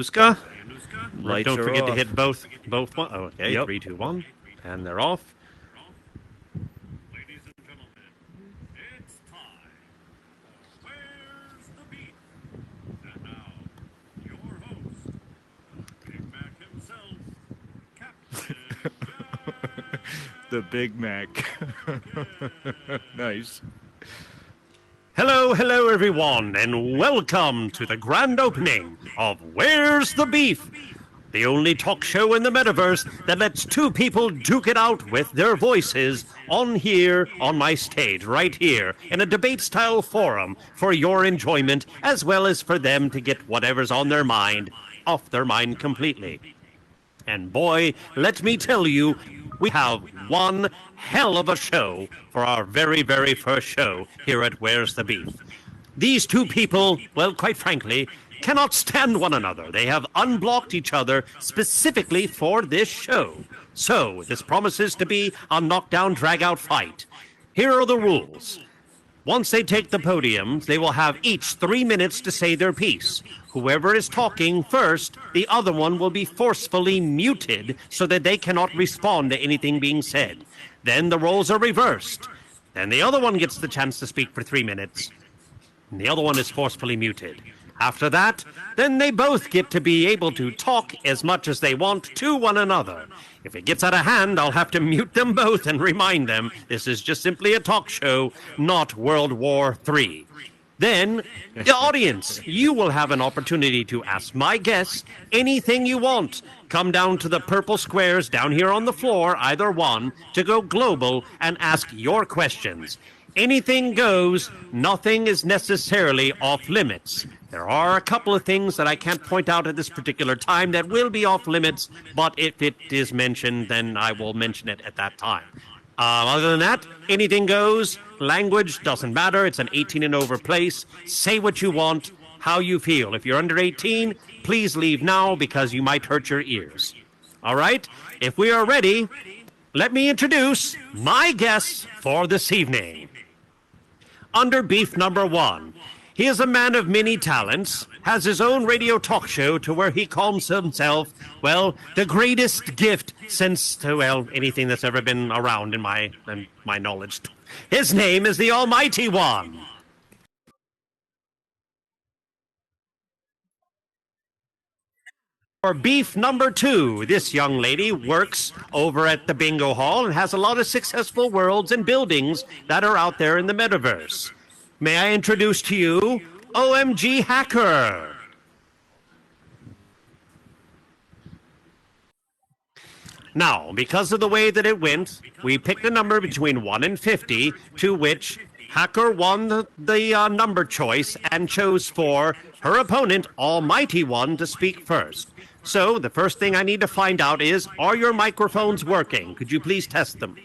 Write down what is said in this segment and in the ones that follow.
Luska. Lights Don't are forget to off. hit both one. Oh, okay, Yep. 3, 2, 1. And they're off. Ladies and gentlemen, it's time. Where's the beef? And now, your host, Big Mac himself, Captain Jack. The Big Mac. Nice. Hello, everyone, and welcome to the grand opening of Where's the Beef? The only talk show in the metaverse that lets two people duke it out with their voices on my stage, right here, in a debate-style forum for your enjoyment, as well as for them to get whatever's on their mind off their mind completely. And boy, let me tell you, we have one hell of a show for our very, very first show here at Where's the Beef. These two people, well, quite frankly, cannot stand one another. They have unblocked each other specifically for this show. So, this promises to be a knockdown, drag-out fight. Here are the rules. Once they take the podiums, they will have each 3 minutes to say their piece. Whoever is talking first, the other one will be forcefully muted so that they cannot respond to anything being said. Then the roles are reversed. Then the other one gets the chance to speak for 3 minutes. And the other one is forcefully muted. After that, then they both get to be able to talk as much as they want to one another. If it gets out of hand, I'll have to mute them both and remind them this is just simply a talk show, not World War III. Then, the audience, you will have an opportunity to ask my guests anything you want. Come down to the purple squares down here on the floor, either one, to go global and ask your questions. Anything goes, nothing is necessarily off limits. There are a couple of things that I can't point out at this particular time that will be off limits, but if it is mentioned, then I will mention it at that time. Other than that, anything goes. Language doesn't matter. It's an 18 and over place. Say what you want, how you feel. If you're under 18, please leave now because you might hurt your ears. All right? If we are ready, let me introduce my guests for this evening. Under beef number 1, he is a man of many talents, has his own radio talk show to where he calls himself, well, the greatest gift since, well, anything that's ever been around in my knowledge. His name is TheAlmightyOne. For beef number 2, this young lady works over at the bingo hall and has a lot of successful worlds and buildings that are out there in the metaverse. May I introduce to you OMG Hacker. Now, because of the way that it went, we picked a number between 1 and 50, to which Hacker won the number choice and chose for her opponent, OmgItsHacker, to speak first. So, the first thing I need to find out is, are your microphones working? Could you please test them?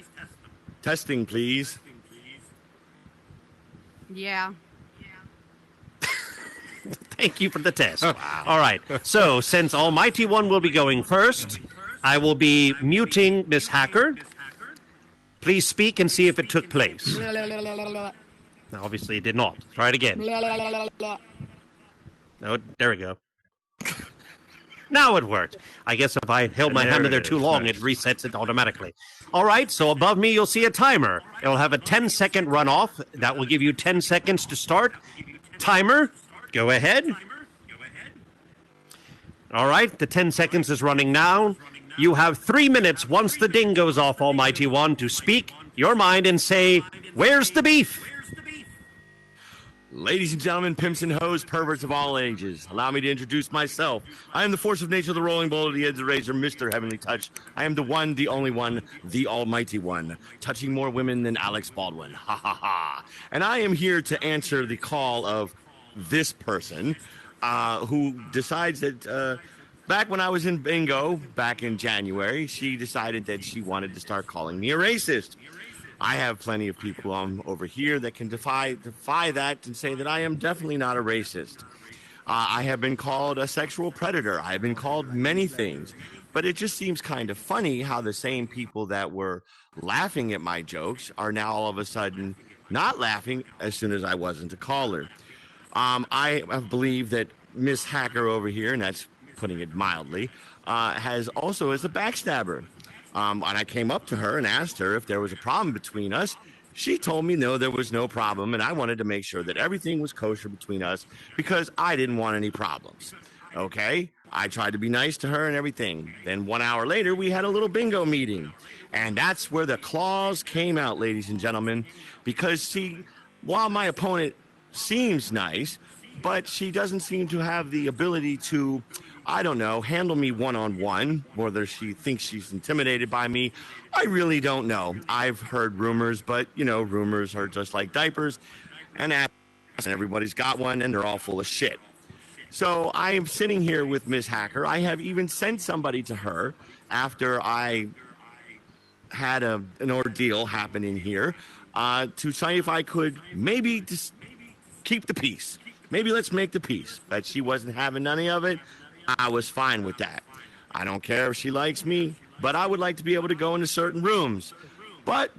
Testing, please. Yeah. Thank you for the test. All right. So, since OmgItsHacker will be going first, I will be muting Miss Hacker. Please speak and see if it took place. Now, obviously, it did not. Try it again. No, there we go. Now it worked. I guess if I held my hand in there too long, it resets it automatically. All right, so above me, you'll see a timer. It'll have a 10-second runoff. That will give you 10 seconds to start. Timer, go ahead. All right, the 10 seconds is running now. You have 3 minutes once the ding goes off, OmgItsHacker, to speak your mind and say, where's the beef? Ladies and gentlemen, pimps and hoes, perverts of all ages, allow me to introduce myself. I am the force of nature, the rolling boulder, the edge of the razor, Mr. Heavenly Touch. I am the one, the only one, the almighty one, touching more women than Alex Baldwin. Ha ha ha. And I am here to answer the call of this person who decides that back when I was in bingo, back in January, she decided that she wanted to start calling me a racist. I have plenty of people over here that can defy that and say that I am definitely not a racist. I have been called a sexual predator. I have been called many things. But it just seems kind of funny how the same people that were laughing at my jokes are now all of a sudden not laughing as soon as I wasn't a caller. I believe that Miss Hacker over here, and that's putting it mildly, has also as a backstabber. And I came up to her and asked her if there was a problem between us. She told me no, there was no problem, and I wanted to make sure that everything was kosher between us because I didn't want any problems. Okay? I tried to be nice to her and everything. Then 1 hour later, we had a little bingo meeting. And that's where the claws came out, ladies and gentlemen. Because, see, while my opponent seems nice, but she doesn't seem to have the ability to, I don't know, handle me one-on-one, whether she thinks she's intimidated by me. I really don't know. I've heard rumors, but, you know, rumors are just like diapers. And everybody's got one, and they're all full of shit. So I am sitting here with Miss Hacker. I have even sent somebody to her after I had an ordeal happen in here to see if I could maybe just keep the peace. Maybe let's make the peace. But she wasn't having none of it. I was fine with that. I don't care if she likes me, but I would like to be able to go into certain rooms. But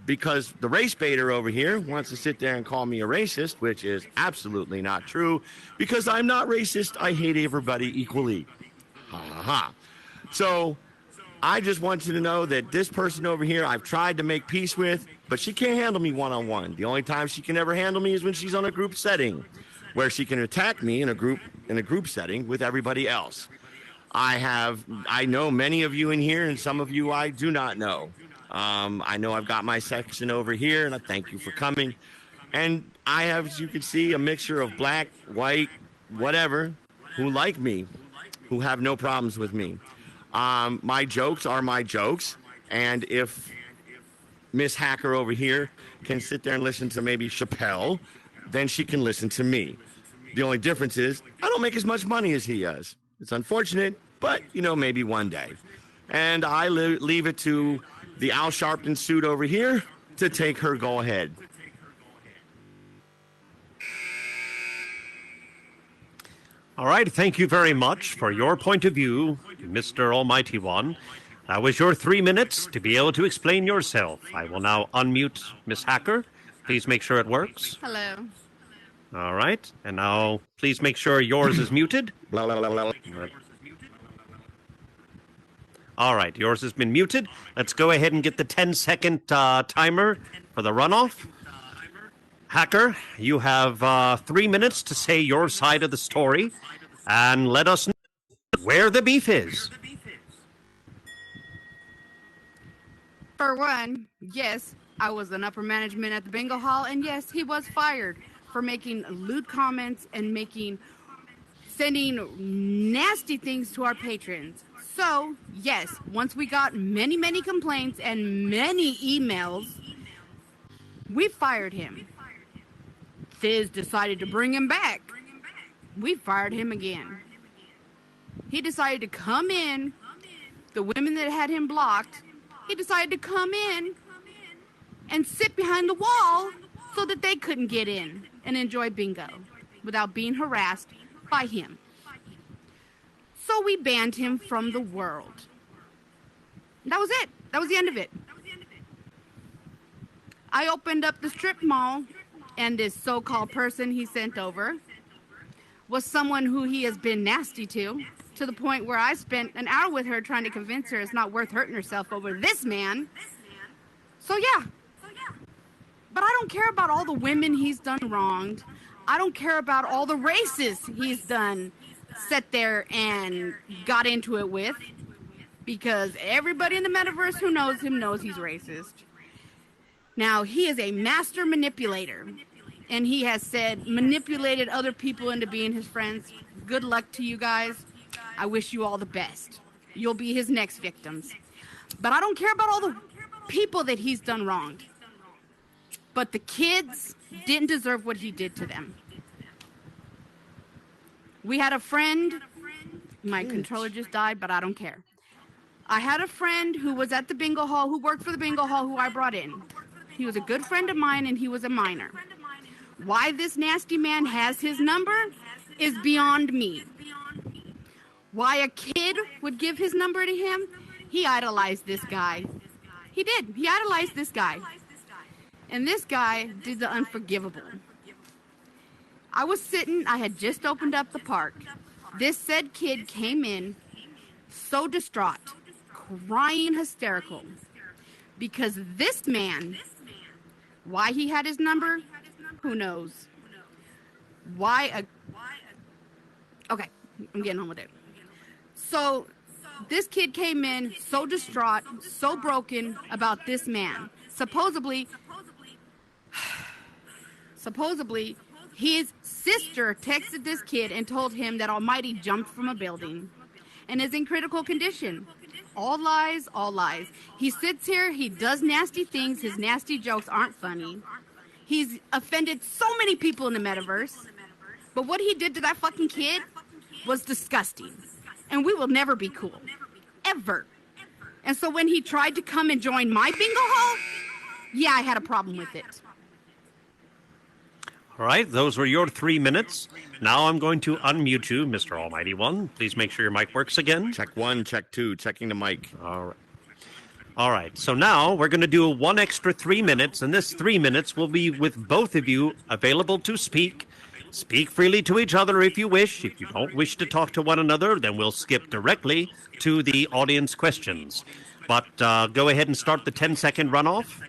because the race baiter over here wants to sit there and call me a racist, which is absolutely not true, because I'm not racist. I hate everybody equally. Ha ha ha. So I just want you to know that this person over here I've tried to make peace with, but she can't handle me one-on-one. The only time she can ever handle me is when she's on a group setting, where she can attack me in a group setting with everybody else. I know many of you in here, and some of you I do not know. I know I've got my section over here, and I thank you for coming. And I have, as you can see, a mixture of black, white, whatever, who like me, who have no problems with me. My jokes are my jokes, and if Miss Hacker over here can sit there and listen to maybe Chappelle, then she can listen to me. The only difference is I don't make as much money as he does. It's unfortunate, but, you know, maybe one day. And I leave it to the Al Sharpton suit over here to take her go ahead. All right, thank you very much for your point of view, Mr. Almighty One. That was your 3 minutes to be able to explain yourself. I will now unmute Miss Hacker. Please make sure it works. Hello. All right, and now please make sure yours is muted. Blah, blah, blah, blah. All right, yours has been muted. Let's go ahead and get the 10-second timer for the runoff. Hacker, you have 3 minutes to say your side of the story and let us know where the beef is. For one, yes, I was an upper management at the bingo hall, and yes, he was fired for making lewd comments and sending nasty things to our patrons. So, yes, once we got many, many complaints and many emails, we fired him. Thiz decided to bring him back. We fired him again. He decided to come in. The women that had him blocked, he decided to come in and sit behind the wall so that they couldn't get in and enjoy bingo without being harassed by him. So we banned him from the world. That was it. That was the end of it. I opened up the strip mall, and this so-called person he sent over was someone who he has been nasty to the point where I spent an hour with her trying to convince her it's not worth hurting herself over this man. So yeah. But I don't care about all the women he's done wronged. I don't care about all the races he's done sat there and got into it with, because everybody in the metaverse who knows him knows he's racist. Now, he is a master manipulator, and he has manipulated other people into being his friends. Good luck to you guys. I wish you all the best. You'll be his next victims. But I don't care about all the people that he's done wronged. But the kids didn't deserve what he did to them. We had a friend, my controller just died, but I don't care. I had a friend who was at the bingo hall, who worked for the bingo hall, who I brought in. He was a good friend of mine, and he was a minor. Why this nasty man has his number is beyond me. Why a kid would give his number to him? He idolized this guy. He did. He idolized this guy. And this guy did the unforgivable. I was sitting, I had just opened up the park. This said kid came in so distraught, crying hysterical, because this man, why he had his number, who knows? Okay, I'm getting on with it. So this kid came in so distraught, so broken about this man. Supposedly, his sister texted this kid and told him that Almighty jumped from a building and is in critical condition. All lies, all lies. He sits here, he does nasty things, his nasty jokes aren't funny. He's offended so many people in the metaverse. But what he did to that fucking kid was disgusting. And we will never be cool. Ever. And so when he tried to come and join my bingo hall, yeah, I had a problem with it. All right, those were your 3 minutes. Now I'm going to unmute you, Mr. Almighty One. Please make sure your mic works again. Check 1, check 2, checking the mic. All right, so now we're going to do one extra 3 minutes, and this 3 minutes will be with both of you available to speak. Speak freely to each other if you wish. If you don't wish to talk to one another, then we'll skip directly to the audience questions. But go ahead and start the 10-second runoff.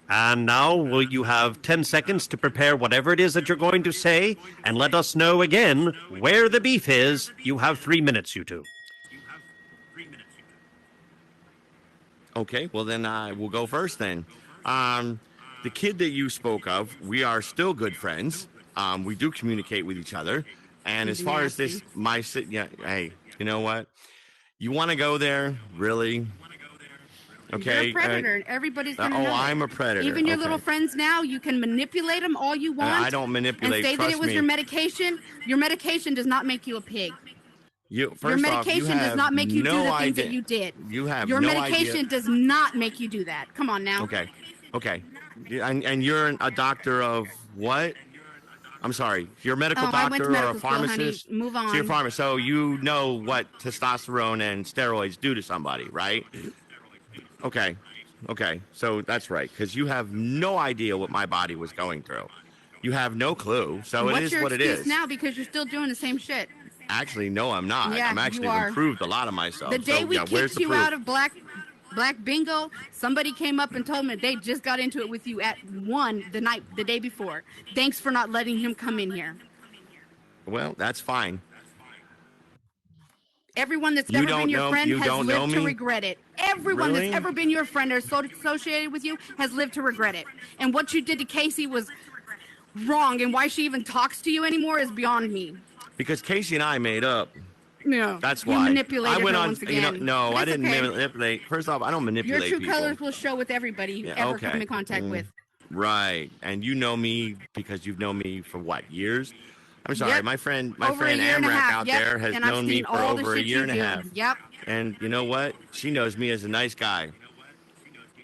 And now will you have 10 seconds to prepare whatever it is that you're going to say, and let us know again where the beef is. You have 3 minutes, you two. Okay, well then we'll go first then. The kid that you spoke of, we are still good friends. We do communicate with each other. And as far as this, hey, you know what? You want to go there? Really? Okay. You're a predator. Everybody's going to know. I'm a predator. Even your little friends now, you can manipulate them all you want. I don't manipulate. And say that it was me. your medication. Your medication does not make you a pig. Your medication does not make you do the things that you did. You have your no medication idea. does not make you do that. Come on now. Okay. And you're a doctor of what? I'm sorry. You're a medical doctor or a pharmacist? School, move on. So you're a pharmacist. So you know what testosterone and steroids do to somebody, right? Okay. So that's right. Because you have no idea what my body was going through. You have no clue. So it is what it is. What's your excuse now? Because you're still doing the same shit. Actually, no, I'm not. Yeah, I'm actually improved a lot of myself. The day we kicked you out of Black Bingo, somebody came up and told me they just got into it with you at 1 the day before. Thanks for not letting him come in here. Well, that's fine. Everyone that's ever been your friend has lived to regret it. Everyone that's ever been your friend or associated with you has lived to regret it. And what you did to Casey was wrong, and why she even talks to you anymore is beyond me. Because Casey and I made up. No. That's why. You manipulated I went her on, once again. I didn't manipulate. First off, I don't manipulate your true people. colors will show with everybody you ever come in contact with. Right. And you know me because you've known me for what, years? I'm sorry, my friend Amrak out there has known me for over a year and a half. Yep. And you know what? She knows me as a nice guy.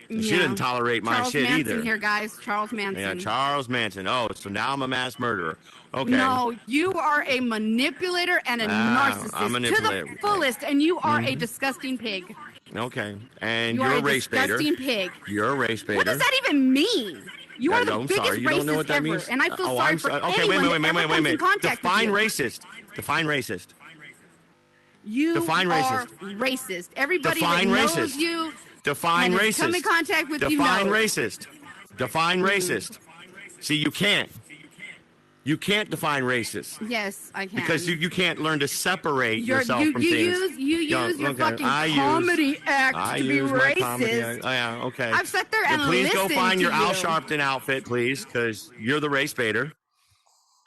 She didn't tolerate my shit Manson either. Here, guys. Charles Manson. Yeah, Charles Manson. Oh, so now I'm a mass murderer. Okay. No, you are a manipulator and a narcissist to the fullest, and you are a disgusting pig. Okay. And you're a race baiter. Disgusting pig. You're a race baiter. What does that even mean? You are the biggest sorry. You don't know what racist that ever, means? and I feel sorry for okay, anyone that ever comes in contact Define with you. racist. Define racist. You Define are racist. racist. Everybody Define that knows racist. you Define and racist. come in contact with Define you racist. Define racist. See, you can't. You can't define racist. Yes, I can. Because you can't learn to separate yourself from things. You use your fucking comedy act to be racist. Yeah, okay. I've sat there and please listened go find to your you. Al Sharpton outfit, please, because you're the race baiter.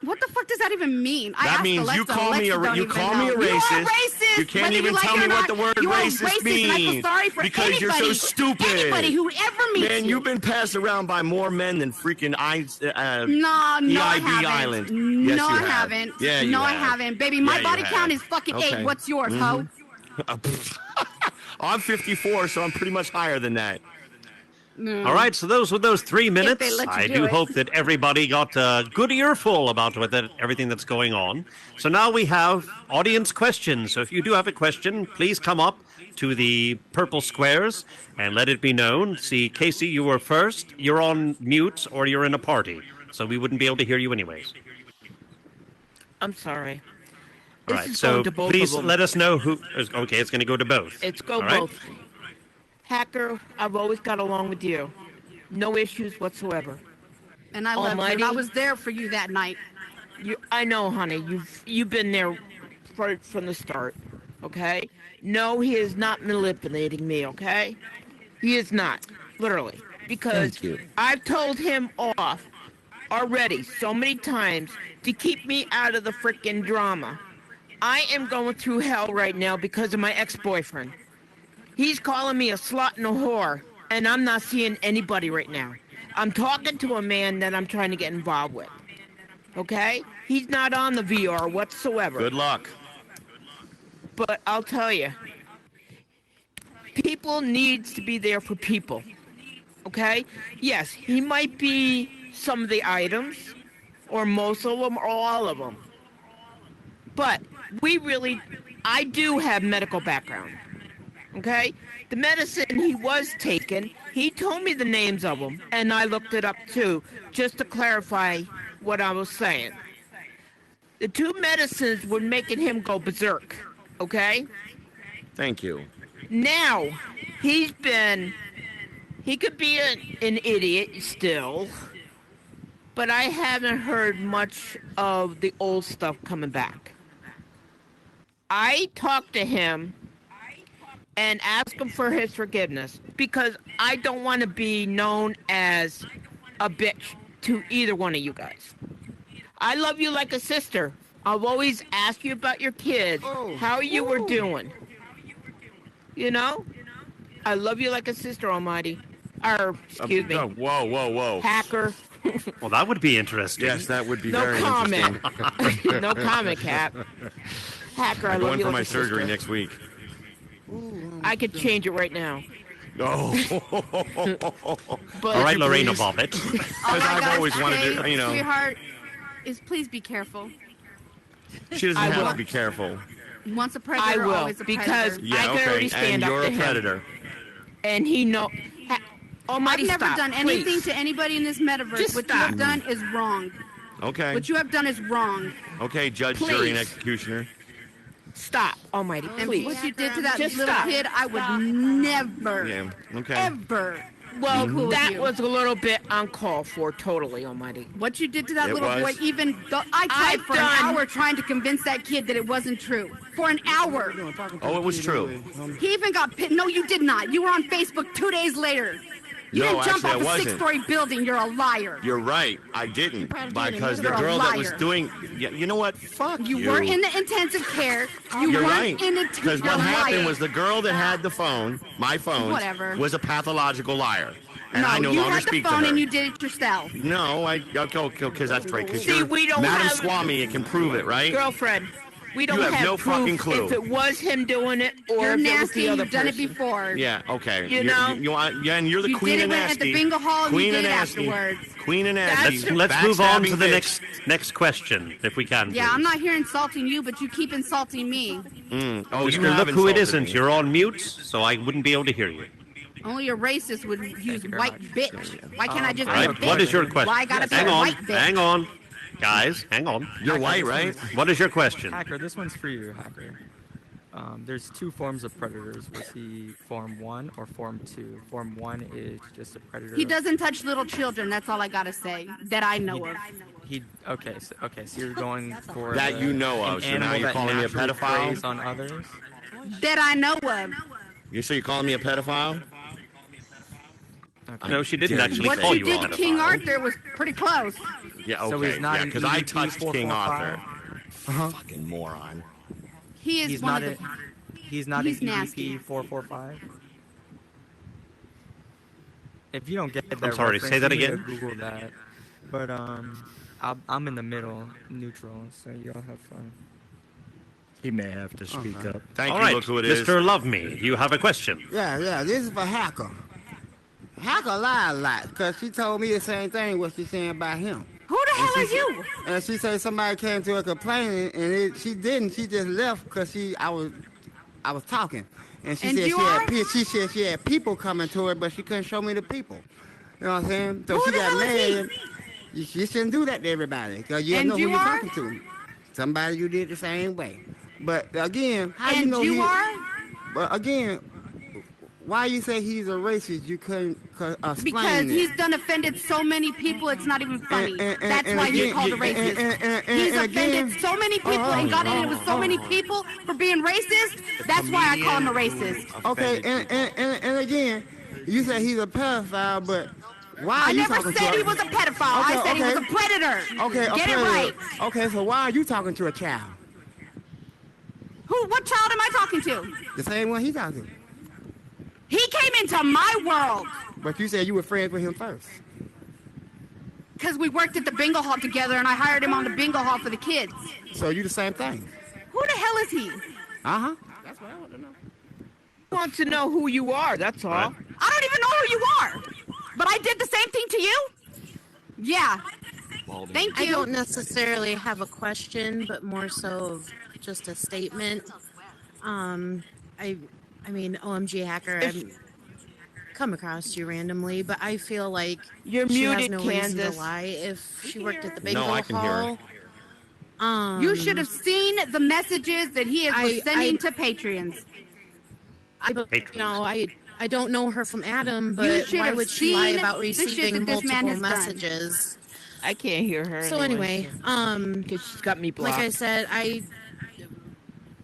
What the fuck does that even mean? That means you call me a racist. You are racist. You can't even tell me what the word racist means. And I feel sorry for because you're so stupid. Anybody who ever meets Man, you. you've been passed around by more men than freaking No, EIB I haven't. Island. No, Yes, you I have. haven't. Yeah, you no, I have. haven't. Baby, my Yeah, body you count have. is fucking Okay. 8. What's yours, ho? I'm 54, so I'm pretty much higher than that. All right, so those were those 3 minutes. they let you I do do it. hope that everybody got a good earful about everything that's going on. So now we have audience questions. So if you do have a question, please come up to the purple squares and let it be known. See, Casey, you were first. You're on mute or you're in a party, so we wouldn't be able to hear you anyways. I'm sorry. All This right, is so going to both please of them. let us know who. Okay, it's going to go to both. It's go All right? both. Hacker, I've always got along with you. No issues whatsoever. And I love you. Almighty. And I was there for you that night. I know, honey. You've been there from the start. Okay? No, he is not manipulating me. Okay? He is not, literally, because Thank you. I've told him off already so many times to keep me out of the freaking drama. I am going through hell right now because of my ex-boyfriend. He's calling me a slut and a whore, and I'm not seeing anybody right now. I'm talking to a man that I'm trying to get involved with. Okay? He's not on the VR whatsoever. Good luck. But I'll tell you, people needs to be there for people. Okay? Yes, he might be some of the items, or most of them, or all of them. But I do have medical background. Okay? The medicine he was taking, he told me the names of them, and I looked it up too, just to clarify what I was saying. The two medicines were making him go berserk. Okay? Thank you. Now, he could be an idiot still, but I haven't heard much of the old stuff coming back. I talked to him and asked him for his forgiveness because I don't want to be known as a bitch to either one of you guys. I love you like a sister. I've always asked you about your kids, how you were doing. You know? I love you like a sister, Almighty. Excuse me. Whoa. Hacker. Well, that would be interesting. Yes, that would be No very comment. interesting. No comment, Cap. Hacker, I I'm love going you for like my a surgery sister. next week. I could change it right now. No. But All right, Lorena please. Bobbitt. All Because I I've gotta always wanted say, to, you know. Sweetheart, is please be careful. She doesn't I have will. to be careful. Once a I predator, will, always a because predator. Yeah, I can okay. already stand and up you're to a him. predator. And he know. Almighty, I've never stop, done anything please. to anybody in this metaverse. Just What you have stop. done is wrong. Okay. What you have done is wrong. Okay, judge, jury, and Please. executioner. Stop, Almighty, And please. what you did to that Just little stop. kid, I would never, Yeah. Okay. ever. Well, be cool with that you. was a little bit uncalled for, totally, Almighty. What you did to that It little was. boy, even though I tried I've for done- an hour trying to convince that kid that it wasn't true. For an hour. Oh, it was true. He even got pit. No, you did not. You were on Facebook 2 days later. You No, didn't jump actually, I off a wasn't. six-story building. You're a liar. You're right. I didn't. Because the You're a girl that was liar. doing. Yeah, you know what? Fuck you. You weren't in the intensive care. You You're weren't right. in the. Because you're what a happened liar. was the girl that had the phone, my phone, Whatever. was a pathological liar. And no, I no you longer had the speak to phone her. and you did it yourself. No, because that's great. Because See, you're we don't Madam have- Swami, it can prove it, right? Girlfriend, we don't You have no proof fucking clue. if it was him doing it or You're if it was nasty. the other You've done it person. before. Yeah, okay. You You're- know? you want, yeah, and you're the You queen did of it at nasty. the bingo hall and you Queen did of it nasty. afterwards. Queen of nasty. Let's move on to Backstabbing the bitch. next question, if we can. Yeah, please. I'm not here insulting you, but you keep insulting me. Oh, you Mr. have Look who it insulted isn't. me. You're on mute, so I wouldn't be able to hear you. Only a racist would use white bitch. Why can't I just All be a right, bitch? what is your question? Why I gotta be Hang a on, white bitch? hang on. Guys, hang on. You're white, right? What is your question? Hacker, this one's for you, Hacker. There's two forms of predators. Was he Form 1 or Form 2? Form 1 is just a predator. He doesn't touch little children. That's all I gotta say that I know of. Okay, so you're going for That you know of, an so now animal you're that calling me a naturally pedophile? preys on others. That I know of. So you're calling me a pedophile? Okay. No, she didn't Yeah, actually What call you you did on to it. King Arthur was pretty close. Yeah, okay. So he's not yeah, an because I EVP touched King 445? Arthur. Fucking moron. He is He's one not of a, the. he's not He's an nasty. EVP 445. If you don't get that, I'm sorry, reference, say that you need to again? Google that. But I'm in the middle, neutral, so y'all have fun. He may have to speak up. Thank All you, right, look who it is. Mr. Love Me, you have a question. Yeah, this is for Hacker. Hacker lied a lot, because she told me the same thing what she's saying about him. Who the hell are you? And she said somebody came to her complaining, and she didn't. She just left because I was talking. And she And said you she said she had people coming to her, but she couldn't show me the people. You know what I'm saying? So Who she the got hell is mad. You shouldn't do that to everybody, because you And know who you you're are? talking to. Somebody you did the same way. But again, how And you know you are? But again, why you say he's a racist? You couldn't explain Because it. he's done offended so many people, it's not even funny. That's why he's again- called a racist. He's and offended again- so many people and got in it with so many people for being racist. That's why I call him a racist. Okay, and again, you say he's a pedophile, but why are I you never talking said to he was a pedophile. I said he was a predator. Okay, Get it right. Okay, so why are you talking to a child? What child am I talking to? The same one he's talking to. He came into my world But you said you were friends with him first. because we worked at the bingo hall together and I hired him on the bingo hall for the kids. So you the same thing. Who the hell is he? Uh-huh. That's what I want to know. I want to know who you are, that's all. Right. I don't even know who you are. But I did the same thing to you? Yeah. Thank I you. don't necessarily have a question, but more so of just a statement. I mean, OMG Hacker, I've come across you randomly, but I feel like You're she has muted, no reason to Candace. lie if she worked at the bingo No, I can hear hall. You should have seen the messages that he was sending to Patreons. I don't know her from Adam, You but should why have would she lie seen about the shit receiving that this man multiple has done. messages? I can't hear her. So anyway, because she's got me blocked. like I said, I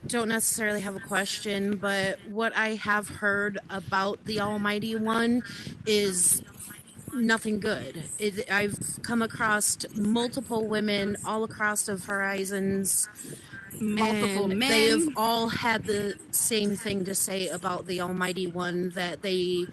don't necessarily have a question, but what I have heard about the Almighty One is nothing good. I've come across multiple women all across the horizons. Multiple and men. They have all had the same thing to say about the Almighty One, that they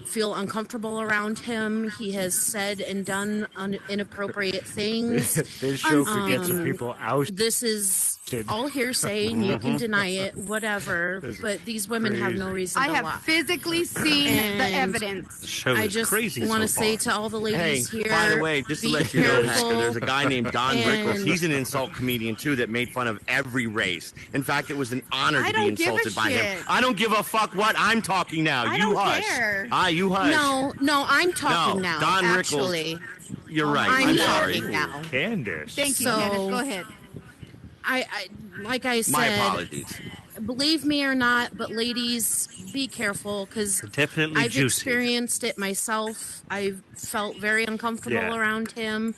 feel uncomfortable around him. He has said and done inappropriate things. This show could get some people out. This is all hearsay, and you can deny it, whatever. But these women have no reason I to have lie. physically seen the And evidence. Show I is just crazy want to so say far. to all the Hey, ladies here, by the way, just to be let you know, careful. Hacker, there's a guy named Don And- Rickles. He's an insult comedian, too, that made fun of every race. In fact, it was an honor I to be don't give a insulted by him. shit. I don't give a fuck what I'm talking now. I you don't hush. care. You hush. No, I'm talking No, now. Don Rickles. Actually, You're right. I'm I'm sorry. talking now. Candace. Thank you, So- Candace. Go ahead. I like I said, My apologies. believe me or not, but ladies, be careful, because Definitely I've juicy. experienced it myself. I've felt very uncomfortable Yeah. around him.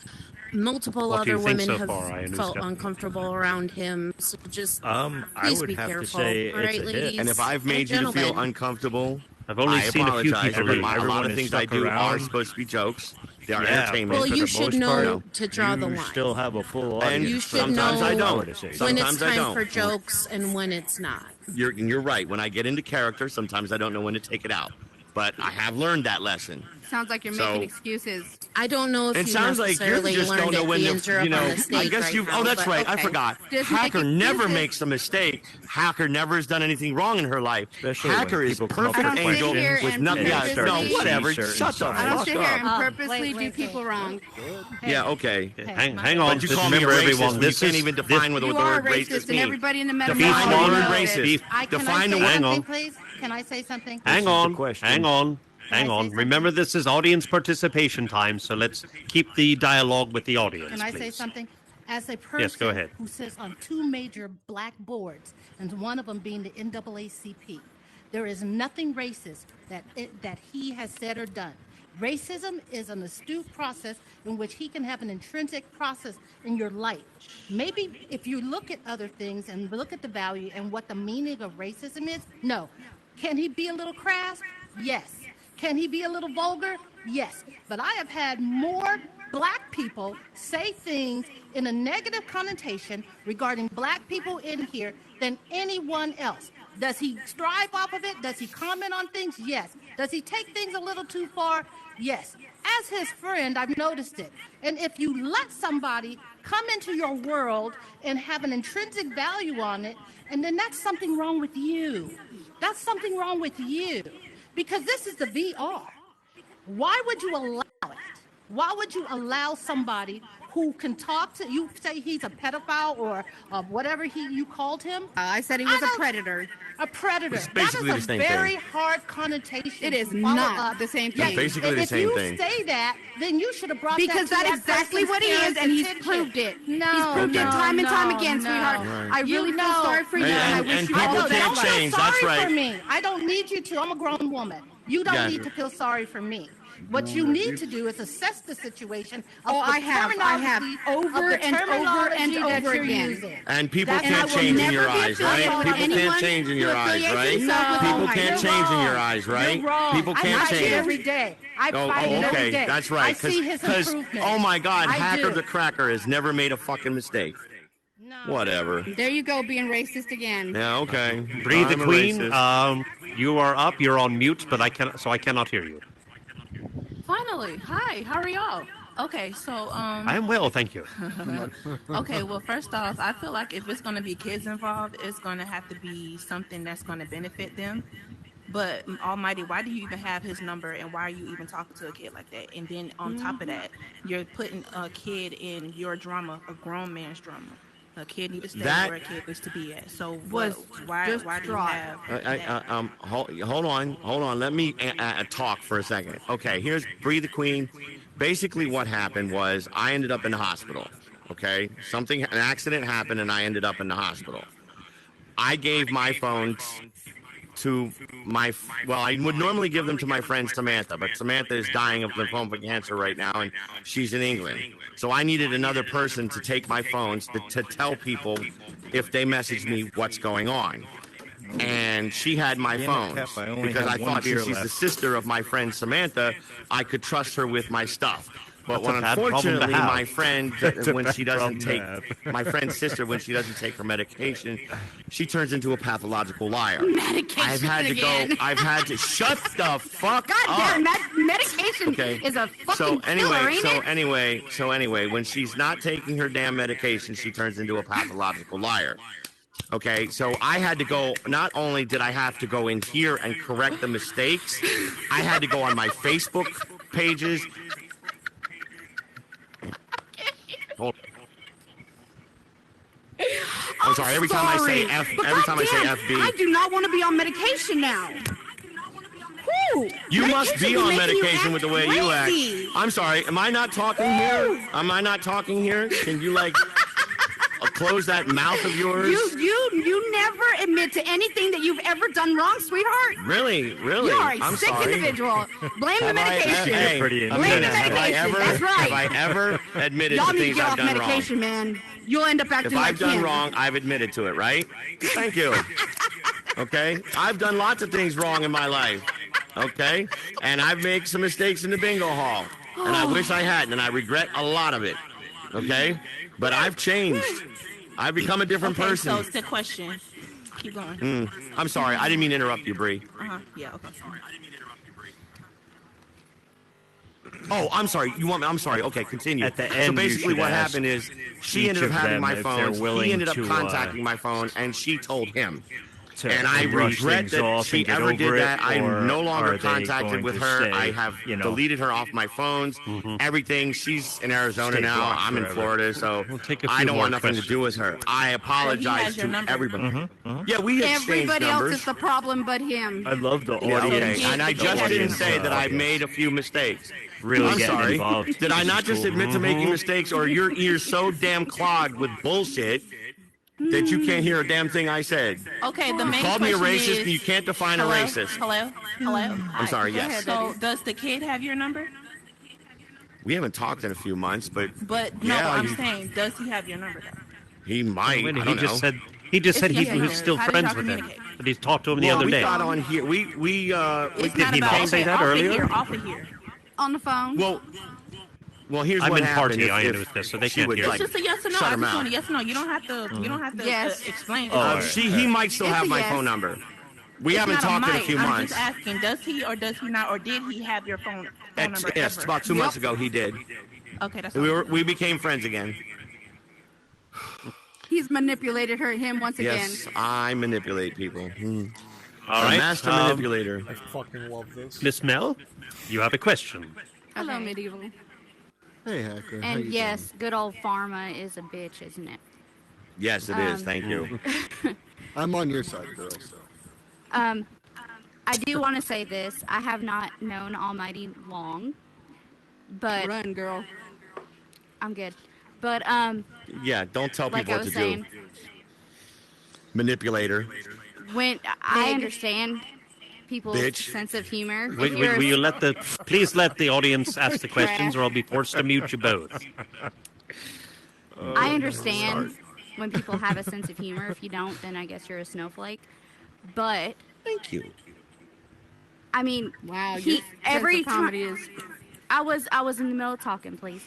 Multiple What do you other think women so have far, Anuska? felt uncomfortable around him. So just I please would be have to careful. say All it's right, a hit. ladies And if I've made you to feel gentlemen. uncomfortable, I've only I seen a few apologize. people A leave. lot Everyone of is things I stuck do are around. supposed to be jokes. They are Yeah. entertainment. Well, For you the should most know part, to draw the you line. still have a full And audience. You should sometimes know I don't. when it's Sometimes I time don't. for jokes and when it's not. You're right. When I get into character, sometimes I don't know when to take it out. But I have learned that lesson. Sounds like you're So- making excuses. I don't know if It you sounds like you necessarily just learned don't know it when being to, up you know, on the stage I guess right you, now, oh, that's but right. I okay. forgot. Just make Hacker never excuses. makes a mistake. Hacker never has done anything wrong in her life. Especially when Hacker is people come up perfect with angel questions with and nothing. Yeah, purposely- no, whatever. T-shirts Shut the and I don't fuck sit here and up. purposely do people wrong. Yeah, okay. Hang on. But you Just call me a remember, racist everyone, when you this can't is even define what the You word are a racist racist, and means. everybody in the metaverse Define the knows word it. racist. Can I Define the say word. Hang something, on. please? Can I say something? Hang is the on. question. Hang on. Hang Can I say on. something? Remember, this is audience participation time, so let's keep the dialogue with the audience, Can I say please. something? As a person Yes, go ahead. who sits on two major black boards, and one of them being the NAACP, there is nothing racist that he has said or done. Racism is an astute process in which he can have an intrinsic process in your life. Maybe if you look at other things and look at the value and what the meaning of racism is, no. Can he be a little crass? Yes. Can he be a little vulgar? Yes. But I have had more black people say things in a negative connotation regarding black people in here than anyone else. Does he strive off of it? Does he comment on things? Yes. Does he take things a little too far? Yes. As his friend, I've noticed it. And if you let somebody come into your world and have an intrinsic value on it, and then that's something wrong with you. That's something wrong with you. Because this is the VR. Why would you allow it? Why would you allow somebody who can talk to you, say he's a pedophile or whatever you called him? I said he was a predator. A predator. It's basically that the is a same very thing. hard connotation. It is to follow not up. the same Yes, thing. Basically the same thing. If you say that, then you should have brought Because that to that's exactly person's what he is, parents' and he's attention. proved it. No, He's proved it time and time again, no. sweetheart. Right. I really feel sorry for you, And- and I and wish you people all the can't best. change. Feel sorry That's right. for me. I don't need you to. I'm a grown woman. You don't Yeah. need to feel sorry for me. What you need to do is assess the situation. Of Oh, the I have terminology- over of the and over and terminology that over you're again. using. And people That- and I can't will change in never your be eyes, right? affiliated with People can't anyone change in who your eyes, affiliates right? himself with People Almighty. can't You're change in wrong. your eyes, right? You're wrong. People I can't fight it change. every day. I Oh, fight it every okay, day. that's right. I see his improvement. Oh my God, I Hacker do. the Cracker has never made a fucking mistake. No. Whatever. There you go, being racist again. Yeah, okay. Bree the I'm a Queen, racist. you are up. You're on mute, but I cannot hear you. Finally, hi. How are y'all? Okay, so I am well, thank you. okay. Well, first off, I feel like if it's gonna be kids involved, it's gonna have to be something that's gonna benefit them. But Almighty, why do you even have his number, and why are you even talking to a kid like that? And then on top of that, you're putting a kid in your drama, a grown man's drama. A kid needs to stay That- where a kid is to be at. So Was why just do you dry. have that? Hold on. Let me talk for a second. Okay, here's Bree the Queen. Basically, what happened was I ended up in the hospital. Okay, an accident happened, and I ended up in the hospital. I gave my phone to I would normally give them to my friend Samantha, but Samantha is dying of lymphoma cancer right now, and she's in England. So I needed another person to take my phones to tell people if they message me what's going on. And she had my phone because I thought since she's the sister of my friend Samantha, I could trust her with my stuff. But That's a bad problem to unfortunately, have. my friend, when she doesn't take, my friend's sister, when she doesn't take her medication, she turns into a pathological liar. Medication I've had to again. I've had to shut the fuck God up. damn, medication Okay. is a fucking So killer, ain't it? anyway, when she's not taking her damn medication, she turns into a pathological liar. Okay, so I had to go. Not only did I have to go in here and correct the mistakes, I had to go on my Facebook pages. Hold. I'm sorry. Every time I say F, But every time I say goddamn, FB, I do not want to be on medication now. Whew, you must be medication on making you medication act with the way you act. crazy. I'm sorry. Am I not talking here? Am I not talking here? Can you close that mouth of yours? You never admit to anything that you've ever done wrong, sweetheart. Really? You are a I'm sick sorry. individual. Blame the Have I- medication. hey, pretty Blame the have I medication. ever, That's right. Have I ever admitted Y'all to need to things get I've off done medication, wrong? man. You'll end up acting If like I've done him. wrong, I've admitted to it, right? Thank you. Okay? I've done lots of things wrong in my life. Okay? And I've made some mistakes in the bingo hall. And I wish I hadn't, and I regret a lot of it. Okay? But I've changed. I've become a different Okay, person. so it's the question. Keep going. I'm sorry. I didn't mean to interrupt you, Bree. Yeah. Okay. Oh, I'm sorry. I'm sorry. Okay, continue. At the so end, you basically, should what ask happened is she each ended up of having them my if phone. they're He willing ended up to, contacting my phone, and she told him. to And I brush regret things that off she and get ever did over it, that. I'm or no longer are they contacted going with to her. stay, I have deleted her off my phones. Everything. She's in Arizona Stay now. blocked I'm in forever. Florida, so We'll take a few I don't more want nothing questions. to do with her. I apologize has your to number. everybody. Yeah, we exchanged Everybody else numbers. is the problem but him. I love the Yeah, audience. okay. And I The just didn't audience, say that I audience. made a few mistakes. Really I'm getting sorry. involved. Did I This not is just cool. admit to making mistakes, or your ears so damn clogged with bullshit that you can't hear a damn thing I said? Okay. The main Called me a question racist, is, and you can't define hello? a racist. Hello. I'm sorry. Go Yes. ahead. So does the kid have your number? We haven't talked in a few months, but But no, Yeah, but I'm you- saying, does he have your number? Though? he might. Wait, I he don't just know. said he just said It's he was just still how did friends y'all with him. communicate? But he's talked to him the Well, other we day. got on here. We It's Did not he about not say that off earlier? Of here, off of here. On the phone. well, here's I'm what in happened. party. If- I if ended with this, so they she can't would, hear. It's just a yes or no. shut I her just want mouth. a yes or no. You don't have to. You don't have to Yes. explain. Oh, it. He might still It's have a my yes. phone number. We It's haven't not talked in a might. few I'm months. just asking, does he or does he not, or did he have your phone number? Yes, ever? about 2 months ago he did. Okay, that's We became friends again. He's manipulated him once again. Yes, I manipulate people. All A right, master manipulator. I fucking love this. Miss Mel, you have a question. Hello, Okay. medieval. Hey, Hacker. How And you yes, good old pharma is a bitch, isn't it? Yes, it is. Thank you. I'm on your side, girl. So. I do want to say this. I have not known Almighty long, but Run, girl. I'm good. But Yeah, don't tell like people I what was to saying, do. Manipulator. when I understand people's Bitch. sense of humor. Will, will you please let the audience ask the questions, or I'll be forced to mute you both. I understand when people have a sense of humor. If you don't, then I guess you're a snowflake. But Thank you. I mean, Wow, every comedy time is. I was in the middle of talking, please.